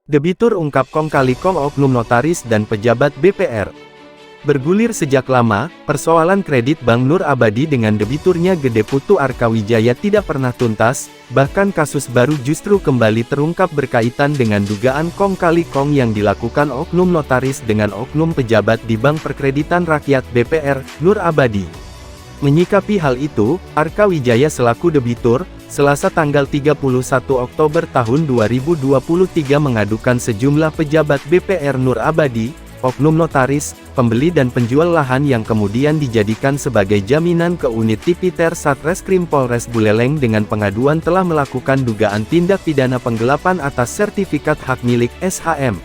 Debitur ungkap kong kali kong oknum notaris dan pejabat BPR. Bergulir sejak lama, persoalan kredit Bank Nur Abadi dengan debiturnya Gede Putu Arkawijaya tidak pernah tuntas, bahkan kasus baru justru kembali terungkap berkaitan dengan dugaan kong kali kong yang dilakukan oknum notaris dengan oknum pejabat di Bank Perkreditan Rakyat BPR, Nur Abadi. Menyikapi hal itu, Arkawijaya selaku debitur, Selasa tanggal 31 Oktober tahun 2023 mengadukan sejumlah pejabat BPR Nur Abadi, oknum notaris, pembeli dan penjual lahan yang kemudian dijadikan sebagai jaminan ke unit Tipiter Satreskrim Polres Buleleng dengan pengaduan telah melakukan dugaan tindak pidana penggelapan atas sertifikat hak milik SHM.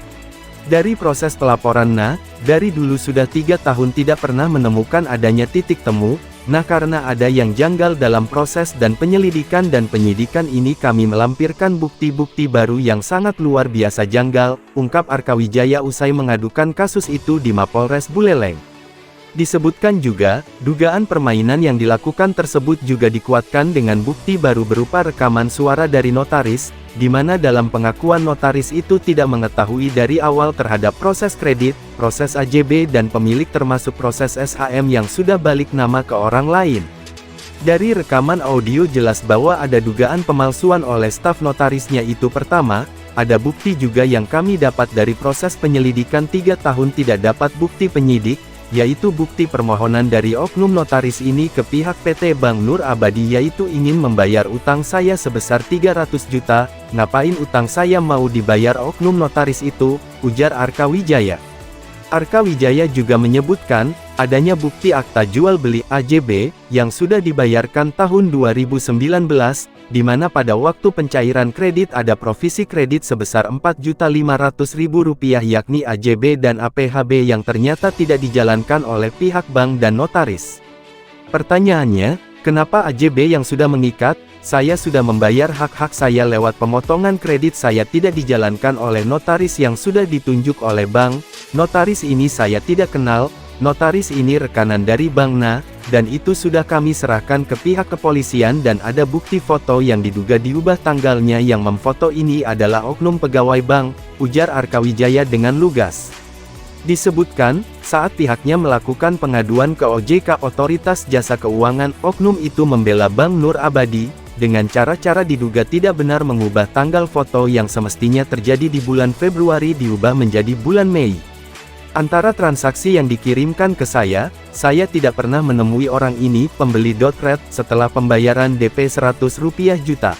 Dari proses pelaporan dari dulu sudah 3 tahun tidak pernah menemukan adanya titik temu. Nah, karena ada yang janggal dalam proses dan penyelidikan dan penyidikan ini kami melampirkan bukti-bukti baru yang sangat luar biasa janggal, ungkap Arkawijaya usai mengadukan kasus itu di Mapolres Buleleng. Disebutkan juga, dugaan permainan yang dilakukan tersebut juga dikuatkan dengan bukti baru berupa rekaman suara dari notaris, di mana dalam pengakuan notaris itu tidak mengetahui dari awal terhadap proses kredit, proses AJB dan pemilik termasuk proses SHM yang sudah balik nama ke orang lain. Dari rekaman audio jelas bahwa ada dugaan pemalsuan oleh staf notarisnya itu pertama, ada bukti juga yang kami dapat dari proses penyelidikan 3 tahun tidak dapat bukti penyidik, yaitu bukti permohonan dari oknum notaris ini ke pihak PT Bank Nur Abadi yaitu ingin membayar utang saya sebesar 300 juta, ngapain utang saya mau dibayar oknum notaris itu, ujar Arkawijaya. Arkawijaya juga menyebutkan, adanya bukti akta jual beli AJB, yang sudah dibayarkan tahun 2019, di mana pada waktu pencairan kredit ada provisi kredit sebesar Rp4.500.000 yakni AJB dan APHB yang ternyata tidak dijalankan oleh pihak bank dan notaris. Pertanyaannya, kenapa AJB yang sudah mengikat, saya sudah membayar hak-hak saya lewat pemotongan kredit saya tidak dijalankan oleh notaris yang sudah ditunjuk oleh bank, notaris ini saya tidak kenal, notaris ini rekanan dari Bank dan itu sudah kami serahkan ke pihak kepolisian dan ada bukti foto yang diduga diubah tanggalnya yang memfoto ini adalah oknum pegawai bank, ujar Arkawijaya dengan lugas. Disebutkan, saat pihaknya melakukan pengaduan ke OJK Otoritas Jasa Keuangan, oknum itu membela Bank Nur Abadi, dengan cara-cara diduga tidak benar mengubah tanggal foto yang semestinya terjadi di bulan Februari diubah menjadi bulan Mei. Antara transaksi yang dikirimkan ke saya tidak pernah menemui orang ini, pembeli.red, setelah pembayaran DP Rp100 juta.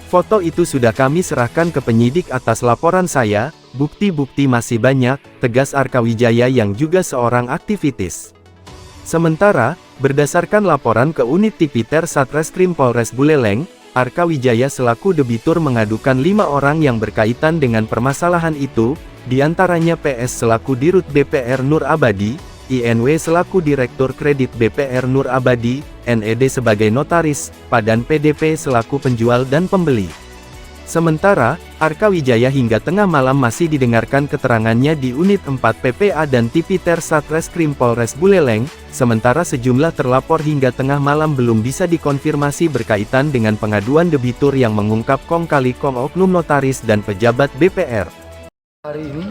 Foto itu sudah kami serahkan ke penyidik atas laporan saya, bukti-bukti masih banyak, tegas Arkawijaya yang juga seorang aktivitis. Sementara, berdasarkan laporan ke unit Tipiter Satreskrim Polres Buleleng, Arkawijaya selaku debitur mengadukan 5 orang yang berkaitan dengan permasalahan itu, di antaranya PS selaku Dirut BPR Nur Abadi, INW selaku Direktur Kredit BPR Nur Abadi, NED sebagai notaris, Padan PDP selaku penjual dan pembeli. Sementara, Arkawijaya hingga tengah malam masih didengarkan keterangannya di Unit 4 PPA dan Tipiter Satreskrim Polres Buleleng, sementara sejumlah terlapor hingga tengah malam belum bisa dikonfirmasi berkaitan dengan pengaduan debitur yang mengungkap kong kali kong oknum notaris dan pejabat BPR. Hari ini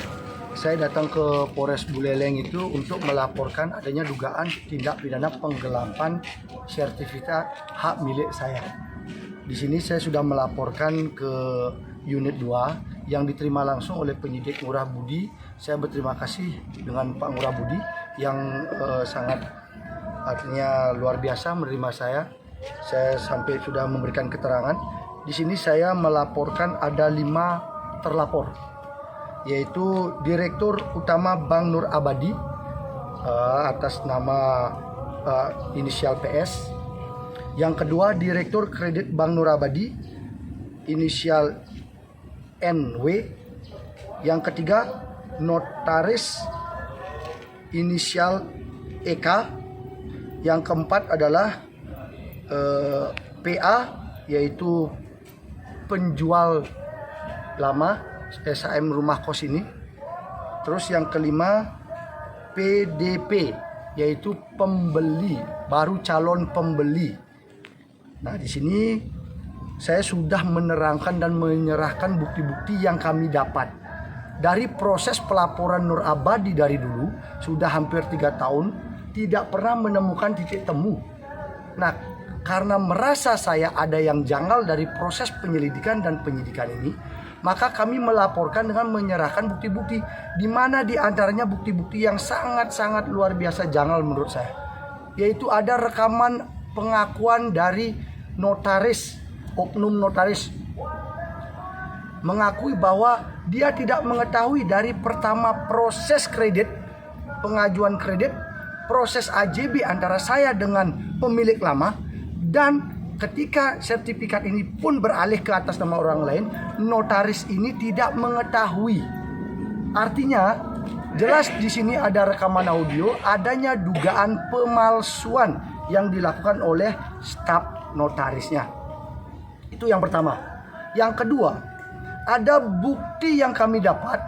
saya datang ke Polres Buleleng itu untuk melaporkan adanya dugaan tindak pidana penggelapan sertifikat hak milik saya. Di sini saya sudah melaporkan ke unit 2 yang diterima langsung oleh penyidik Ngurah Budi. Saya berterima kasih dengan Pak Ngurah Budi yang sangat artinya luar biasa menerima saya. Saya sampai sudah memberikan keterangan. Di sini saya melaporkan ada 5 terlapor, yaitu Direktur Utama Bank Nur Abadi atas nama inisial PS. Yang kedua, Direktur Kredit Bank Nur Abadi inisial NW. Yang ketiga, Notaris inisial EK. Yang keempat adalah PA, yaitu penjual lama SHM rumah kos ini. Terus yang kelima, PDP, yaitu pembeli, baru calon pembeli. Nah, di sini saya sudah menerangkan dan menyerahkan bukti-bukti yang kami dapat. dari proses pelaporan Nur Abadi dari dulu, sudah hampir 3 tahun, tidak pernah menemukan titik temu. Nah, karena merasa saya ada yang janggal dari proses penyelidikan dan penyidikan ini, maka kami melaporkan dengan menyerahkan bukti-bukti, di mana di antaranya bukti-bukti yang sangat-sangat luar biasa janggal menurut saya. Yaitu ada rekaman pengakuan dari notaris, oknum notaris, mengakui bahwa dia tidak mengetahui dari pertama proses kredit, pengajuan kredit, proses AJB antara saya dengan pemilik lama, dan ketika sertifikat ini pun beralih ke atas nama orang lain, notaris ini tidak mengetahui. Artinya, jelas di sini ada rekaman audio adanya dugaan pemalsuan yang dilakukan oleh staf notarisnya. Itu yang pertama. Yang kedua, ada bukti yang kami dapat.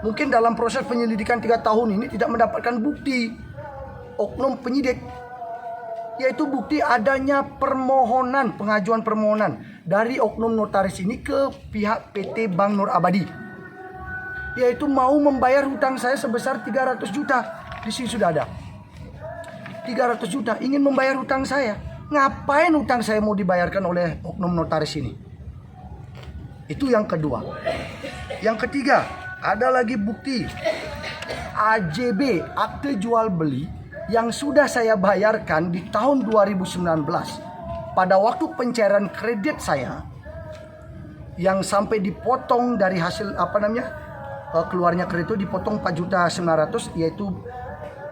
Mungkin dalam proses penyelidikan 3 tahun ini tidak mendapatkan bukti oknum penyidik, yaitu bukti adanya permohonan, pengajuan permohonan dari oknum notaris ini ke pihak PT Bank Nur Abadi, yaitu mau membayar hutang saya sebesar 300 juta. Di sini sudah ada 300 juta, ingin membayar hutang saya. Ngapain hutang saya mau dibayarkan oleh oknum notaris ini? Itu yang kedua. Yang ketiga, ada lagi bukti AJB, akte jual beli, yang sudah saya bayarkan di tahun 2019 pada waktu pencairan kredit saya, yang sampai dipotong dari hasil keluarnya kredit itu dipotong 4.900.000, yaitu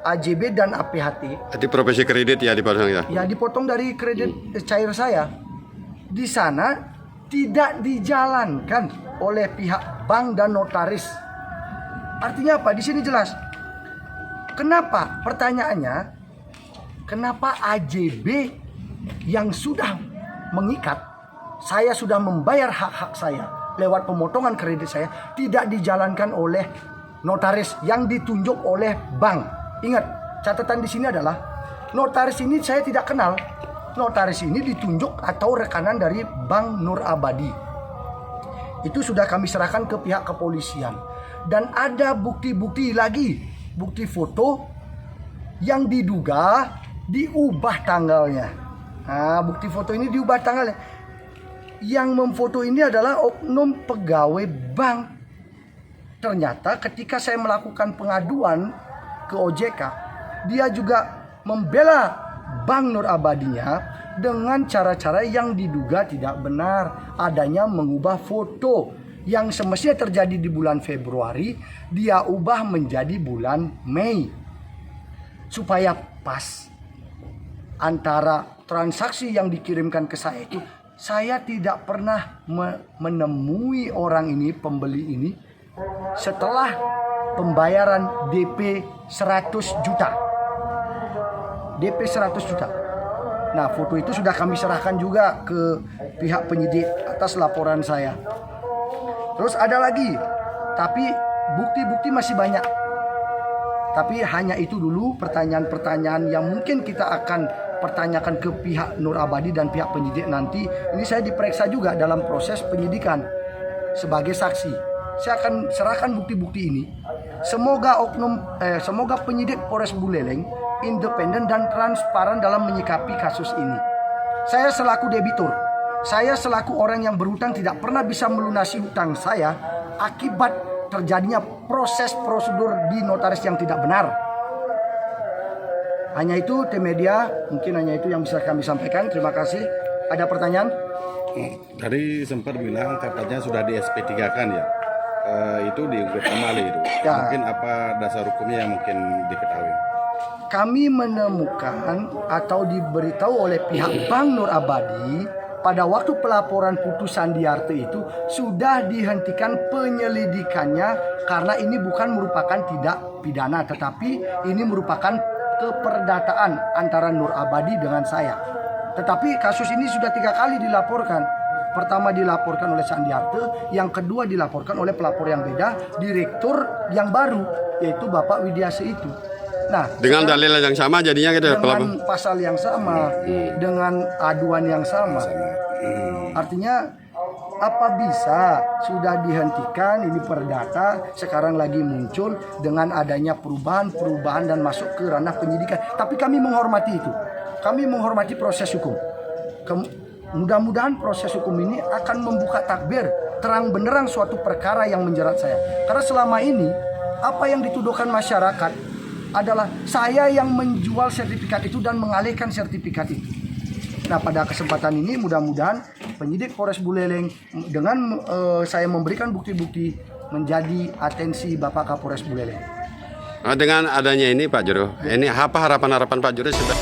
AJB dan APHT. Jadi profesi kredit ya dipotong ya? Ya, dipotong dari kredit cair saya. Di sana tidak dijalankan oleh pihak bank dan notaris. Artinya apa? Di sini jelas. Kenapa? Pertanyaannya, kenapa AJB yang sudah mengikat, saya sudah membayar hak-hak saya lewat pemotongan kredit saya, tidak dijalankan oleh notaris yang ditunjuk oleh bank? Ingat, catatan di sini adalah notaris ini saya tidak kenal. Notaris ini ditunjuk atau rekanan dari Bank Nur Abadi. Itu sudah kami serahkan ke pihak kepolisian. Dan ada bukti-bukti lagi, bukti foto yang diduga diubah tanggalnya. Nah, bukti foto ini diubah tanggalnya. Yang memfoto ini adalah oknum pegawai bank. Ternyata ketika saya melakukan pengaduan ke OJK, dia juga membela Bank Nur Abadinya dengan cara-cara yang diduga tidak benar. Adanya mengubah foto yang semestinya terjadi di bulan Februari, dia ubah menjadi bulan Mei, supaya pas antara transaksi yang dikirimkan ke saya itu. Saya tidak pernah menemui orang ini, pembeli ini, setelah pembayaran DP 100 juta. DP 100 juta. Nah, foto itu sudah kami serahkan juga ke pihak penyidik atas laporan saya. Terus ada lagi, tapi bukti-bukti masih banyak. Tapi hanya itu dulu pertanyaan-pertanyaan yang mungkin kita akan pertanyakan ke pihak Nur Abadi dan pihak penyidik nanti. Ini saya diperiksa juga dalam proses penyidikan sebagai saksi. Saya akan serahkan bukti-bukti ini. Semoga penyidik Polres Buleleng independen dan transparan dalam menyikapi kasus ini. Saya selaku debitur, saya selaku orang yang berhutang tidak pernah bisa melunasi hutang saya akibat terjadinya proses prosedur di notaris yang tidak benar. Hanya itu, tim media, mungkin hanya itu yang bisa kami sampaikan. Terima kasih. Ada pertanyaan? Tadi sempat bilang katanya sudah di SP3 kan ya? Itu diungkap kembali itu. Ya. Mungkin apa dasar hukumnya yang mungkin diketahui? Kami menemukan atau diberitahu oleh pihak Bank Nur Abadi pada waktu pelaporan putusan Diarte itu sudah dihentikan penyelidikannya karena ini bukan merupakan tindak pidana, tetapi ini merupakan keperdataan antara Nur Abadi dengan saya. Tetapi kasus ini sudah 3 kali dilaporkan. Pertama dilaporkan oleh Sandiarte, yang kedua dilaporkan oleh pelapor yang beda, direktur yang baru, yaitu Bapak Widiase itu. Nah, Dengan dalil yang sama jadinya gitu ya, dengan pasal yang sama, dengan aduan yang sama. Artinya Apa bisa sudah dihentikan ini perdata, sekarang lagi muncul dengan adanya perubahan dan masuk ke ranah penyidikan. Tapi kami menghormati itu. Kami menghormati proses hukum. Mudah-mudahan proses hukum ini akan membuka takbir terang benderang suatu perkara yang menjerat saya. Karena selama ini apa yang dituduhkan masyarakat adalah saya yang menjual sertifikat itu dan mengalihkan sertifikat itu. Nah, pada kesempatan ini mudah-mudahan penyidik Polres Buleleng dengan saya memberikan bukti-bukti menjadi atensi Bapak Kapolres Buleleng. Dengan adanya ini Pak Juru, ini apa harapan-harapan Pak Juru sudah